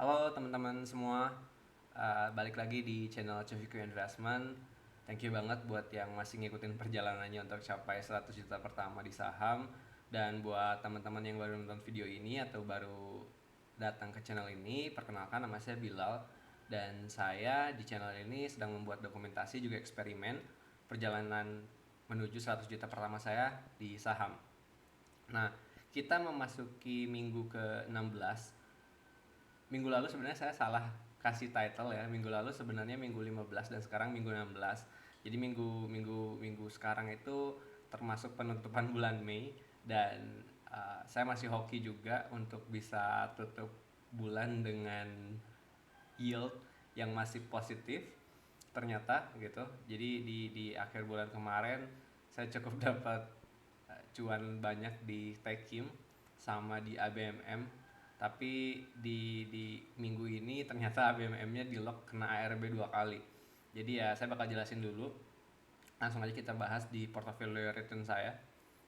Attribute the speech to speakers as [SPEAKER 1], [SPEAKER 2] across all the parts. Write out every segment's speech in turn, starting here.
[SPEAKER 1] Halo teman-teman semua, balik lagi di channel Covico Investment. Thank you banget buat yang masih ngikutin perjalanannya untuk capai 100 juta pertama di saham. Dan buat teman-teman yang baru nonton video ini atau baru datang ke channel ini, perkenalkan nama saya Bilal. Dan saya di channel ini sedang membuat dokumentasi juga eksperimen perjalanan menuju 100 juta pertama saya di saham. Nah, kita memasuki minggu ke-16. Minggu lalu sebenarnya saya salah kasih title ya. Minggu lalu sebenarnya minggu 15 dan sekarang minggu 16. Jadi minggu minggu minggu sekarang itu termasuk penutupan bulan Mei dan saya masih hoki juga untuk bisa tutup bulan dengan yield yang masih positif ternyata gitu. Jadi di akhir bulan kemarin saya cukup dapat cuan banyak di Techim sama di ABMM, tapi di minggu ini ternyata ABMM-nya di lock kena ARB 2 kali. Jadi ya saya bakal jelasin dulu. Langsung aja kita bahas di portfolio return saya.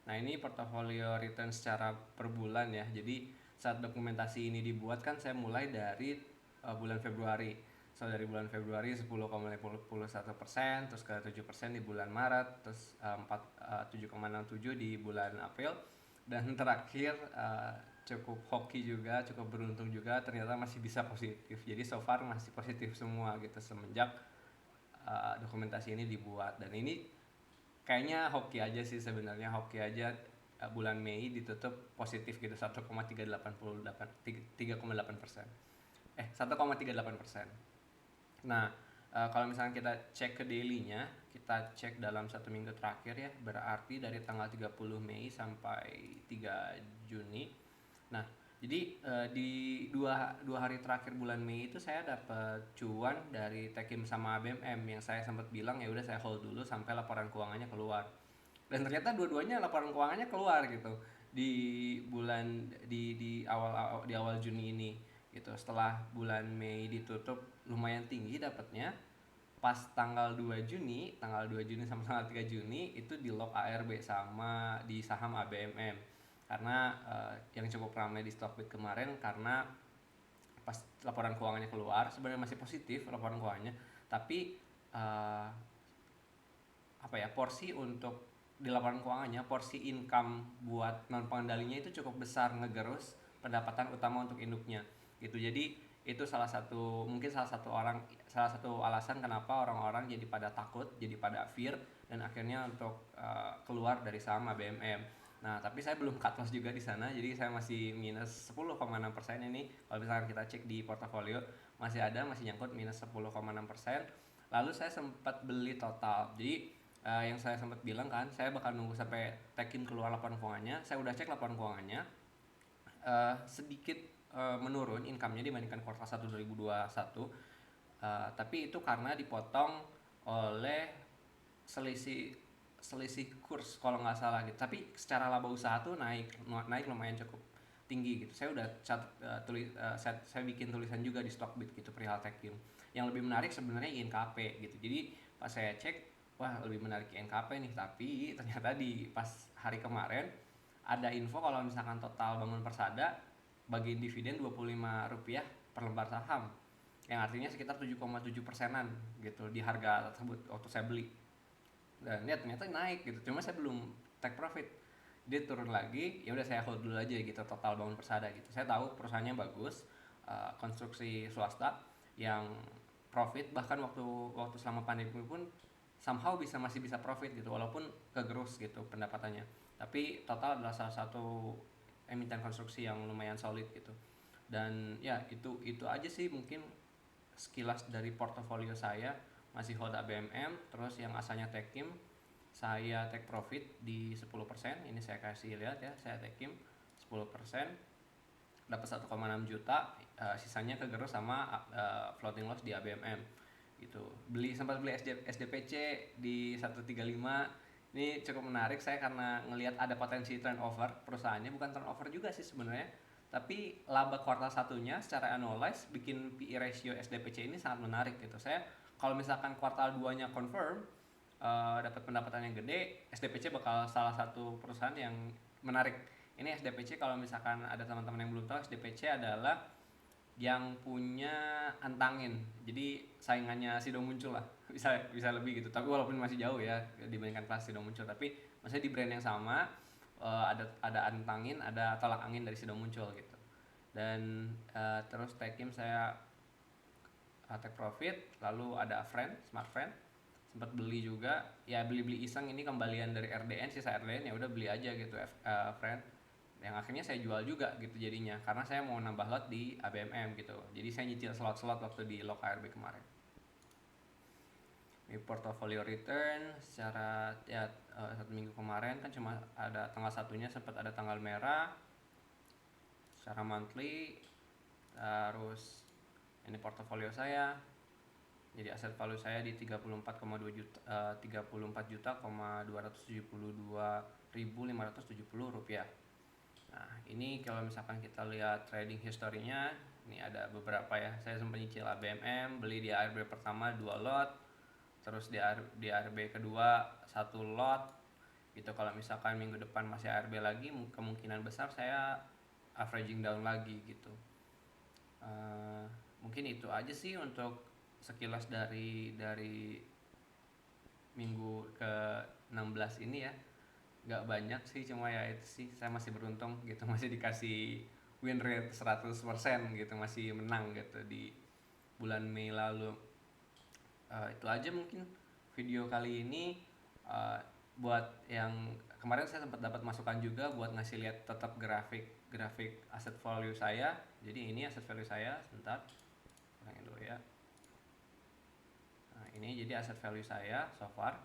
[SPEAKER 1] Nah, ini portfolio return secara per bulan ya. Jadi saat dokumentasi ini dibuat kan saya mulai dari bulan Februari. So dari bulan Februari 10,51%, terus ke 7% di bulan Maret, terus 7,67 di bulan April, dan terakhir cukup hoki juga, cukup beruntung juga, ternyata masih bisa positif. Jadi so far masih positif semua gitu semenjak dokumentasi ini dibuat. Dan ini kayaknya hoki aja sih sebenarnya, hoki aja. Bulan Mei ditutup positif gitu 1,388 1,38%. Nah, kalau misalnya kita cek ke daily-nya, kita cek dalam 1 minggu terakhir ya, berarti dari tanggal 30 Mei sampai 3 Juni. Nah, jadi di dua hari terakhir bulan Mei itu saya dapat cuan dari Techim sama ABMM yang saya sempat bilang ya udah saya hold dulu sampai laporan keuangannya keluar. Dan ternyata dua-duanya laporan keuangannya keluar gitu di bulan di awal Juni ini gitu. Setelah bulan Mei ditutup lumayan tinggi dapatnya, pas tanggal 2 Juni sama tanggal 3 Juni itu di lock ARB sama di saham ABMM. Karena yang cukup ramai di Stockbit kemarin karena pas laporan keuangannya keluar sebenarnya masih positif laporan keuangannya, tapi uh, apa ya, porsi untuk di laporan keuangannya, porsi income buat non pengendalinya itu cukup besar ngegerus pendapatan utama untuk induknya gitu. Jadi itu salah satu alasan kenapa orang-orang jadi pada takut, jadi pada fear, dan akhirnya untuk keluar dari saham ABMM. Nah, tapi saya belum cut loss juga di sana, jadi saya masih minus 10,6% ini. Kalau misalkan kita cek di portofolio, masih nyangkut minus 10,6%. Lalu saya sempat beli total. Jadi yang saya sempat bilang kan, saya bakal nunggu sampai Tekin keluar laporan keuangannya. Saya udah cek laporan keuangannya, sedikit menurun income-nya dibandingkan kuartal 1 2021. Tapi itu karena dipotong oleh selisih selisih kurs kalau nggak salah gitu. Tapi secara laba usaha tuh naik lumayan cukup tinggi gitu. Saya udah saya bikin tulisan juga di Stockbit gitu perihal Techim. Yang lebih menarik sebenarnya INKP gitu. Jadi pas saya cek, wah lebih menarik INKP nih. Tapi ternyata di pas hari kemarin ada info kalau misalkan total Bangun Persada bagiin dividen Rp25 per lembar saham, yang artinya sekitar 7,7%-an gitu di harga tersebut waktu saya beli. Dan ya ternyata naik gitu, cuma saya belum take profit. Dia turun lagi, ya udah saya hold dulu aja gitu total Bangun Persada gitu. Saya tahu perusahaannya bagus, konstruksi swasta yang profit, bahkan waktu waktu selama pandemi pun somehow masih bisa profit gitu walaupun kegerus gitu pendapatannya. Tapi total adalah salah satu emiten konstruksi yang lumayan solid gitu. Dan ya itu aja sih mungkin sekilas dari portofolio saya. Masih hold ABMM, terus yang asalnya Techim saya take profit di 10%. Ini saya kasih lihat ya, saya Techim 10%, dapat 1,6 juta, sisanya kegerus sama floating loss di ABMM gitu. Sempat beli SDPC di 135. Ini cukup menarik saya karena ngelihat ada potensi turnover perusahaannya, bukan turnover juga sih sebenarnya, tapi laba kuartal satunya secara annualized bikin PE ratio SDPC ini sangat menarik gitu. Saya kalau misalkan kuartal 2-nya confirm dapat pendapatan yang gede, SDPC bakal salah satu perusahaan yang menarik. Ini SDPC, kalau misalkan ada teman-teman yang belum tahu, SDPC adalah yang punya antangin, jadi saingannya Sido muncul lah. Bisa lebih gitu, tapi walaupun masih jauh ya dibandingkan kelas Sido muncul, tapi maksudnya di brand yang sama, ada antangin, ada tolak angin dari Sido muncul gitu. Dan terus tag team saya take profit, lalu ada friend, smart friend, sempat beli juga, ya beli iseng, ini kembalian dari RDN, sisa RDN ya udah beli aja gitu, friend, yang akhirnya saya jual juga gitu jadinya, karena saya mau nambah lot di ABMM gitu, jadi saya nyicil slot-slot waktu di Lok ARB kemarin. Di portfolio return secara ya, 1 minggu kemarin kan cuma ada tanggal satunya, sempat ada tanggal merah secara monthly. Terus ini portofolio saya, jadi aset value saya di 34,2 juta, 34.272.570 rupiah. Nah ini kalau misalkan kita lihat trading historinya, ini ada beberapa ya, saya sempat nyicil ABMM, beli di ARB pertama 2 lot, terus di ARB kedua 1 lot gitu. Kalau misalkan minggu depan masih ARB lagi, kemungkinan besar saya averaging down lagi gitu. Mungkin itu aja sih untuk sekilas dari minggu ke 16 ini ya. Gak banyak sih, cuma ya itu sih, saya masih beruntung gitu, masih dikasih win rate 100% gitu, masih menang gitu di bulan Mei lalu. Itu aja mungkin video kali ini. Buat yang kemarin saya sempat dapat masukan juga buat ngasih lihat tetap grafik asset value saya. Jadi ini asset value saya, sebentar kurangin dulu ya. Nah ini jadi asset value saya so far.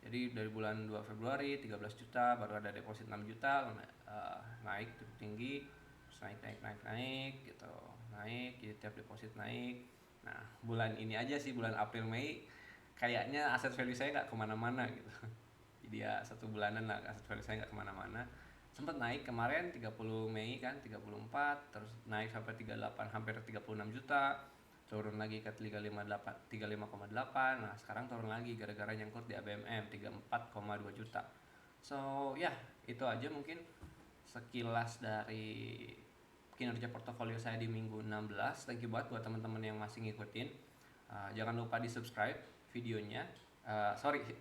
[SPEAKER 1] Jadi dari bulan 2 Februari 13 juta, baru ada deposit 6 juta, naik cukup tinggi, terus naik gitu, naik, jadi tiap deposit naik. Nah bulan ini aja sih, bulan April Mei kayaknya aset value saya nggak kemana-mana gitu. Jadi ya 1 bulanan lah aset value saya nggak kemana-mana. Sempat naik kemarin 30 Mei kan 34, terus naik sampai 38, hampir 36 juta, turun lagi ke 35,8. Nah sekarang turun lagi gara-gara nyangkut di ABMM 34,2 juta. So ya itu aja mungkin sekilas dari kinerja portofolio saya di minggu 16. Thank you buat teman-teman yang masih ngikutin. Jangan lupa di subscribe videonya,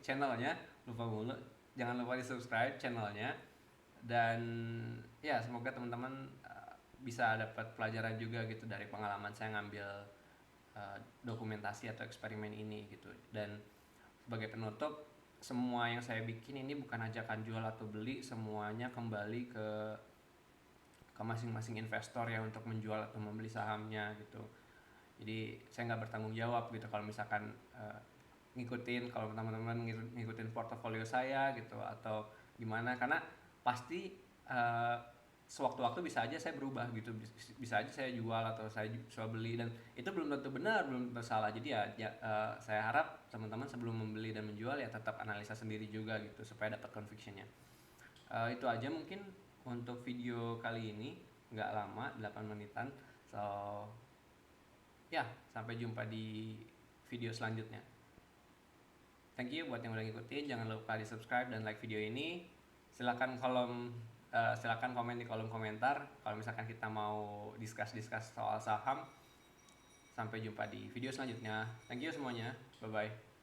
[SPEAKER 1] channelnya, lupa mulu, jangan lupa di subscribe channelnya. Dan ya semoga teman-teman bisa dapat pelajaran juga gitu dari pengalaman saya ngambil dokumentasi atau eksperimen ini gitu. Dan sebagai penutup, semua yang saya bikin ini bukan ajakan jual atau beli, semuanya kembali ke masing-masing investor ya untuk menjual atau membeli sahamnya gitu. Jadi saya nggak bertanggung jawab gitu kalau misalkan kalau teman-teman ngikutin portofolio saya gitu atau gimana, karena pasti sewaktu-waktu bisa aja saya berubah gitu, bisa aja saya jual atau saya beli, dan itu belum tentu benar, belum tentu salah. Jadi saya harap teman-teman sebelum membeli dan menjual ya tetap analisa sendiri juga gitu supaya dapat convictionnya. Itu aja mungkin untuk video kali ini, nggak lama, 8 menitan. So ya sampai jumpa di video selanjutnya. Thank you buat yang udah ngikutin, jangan lupa di subscribe dan like video ini. Silakan komen di kolom komentar kalau misalkan kita mau discuss soal saham. Sampai jumpa di video selanjutnya. Thank you semuanya, bye bye.